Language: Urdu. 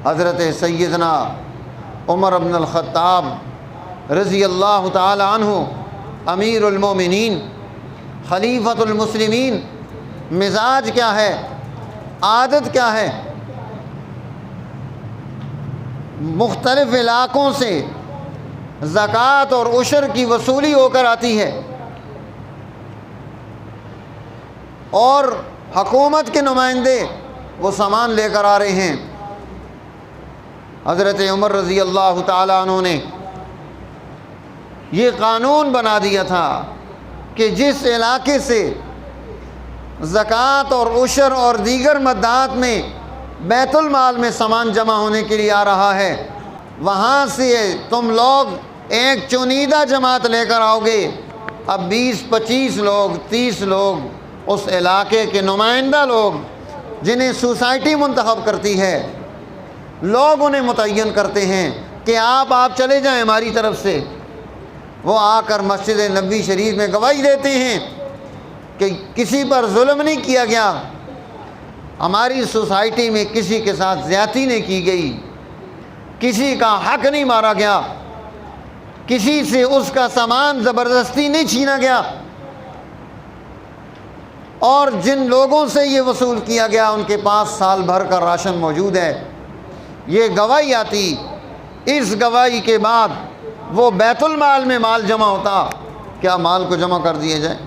حضرت سیدنا عمر بن الخطاب رضی اللہ تعالی عنہ امیر المومنین خلیفۃ المسلمین مزاج کیا ہے، عادت کیا ہے؟ مختلف علاقوں سے زکوٰۃ اور عشر کی وصولی ہو کر آتی ہے، اور حکومت کے نمائندے وہ سامان لے کر آ رہے ہیں۔ حضرت عمر رضی اللہ تعالیٰ عنہ نے یہ قانون بنا دیا تھا کہ جس علاقے سے زکوٰۃ اور عشر اور دیگر مدعات میں بیت المال میں سامان جمع ہونے کے لیے آ رہا ہے، وہاں سے تم لوگ ایک چنیدہ جماعت لے کر آؤ گے۔ اب 20-25 لوگ، 30 لوگ اس علاقے کے نمائندہ لوگ جنہیں سوسائٹی منتخب کرتی ہے، لوگ انہیں متعین کرتے ہیں کہ آپ چلے جائیں ہماری طرف سے۔ وہ آ کر مسجد نبوی شریف میں گواہی دیتے ہیں کہ کسی پر ظلم نہیں کیا گیا، ہماری سوسائٹی میں کسی کے ساتھ زیادتی نہیں کی گئی، کسی کا حق نہیں مارا گیا، کسی سے اس کا سامان زبردستی نہیں چھینا گیا، اور جن لوگوں سے یہ وصول کیا گیا ان کے پاس سال بھر کا راشن موجود ہے۔ یہ گواہی آتی، اس گواہی کے بعد وہ بیت المال میں مال جمع ہوتا، کیا مال کو جمع کر دیے جائے۔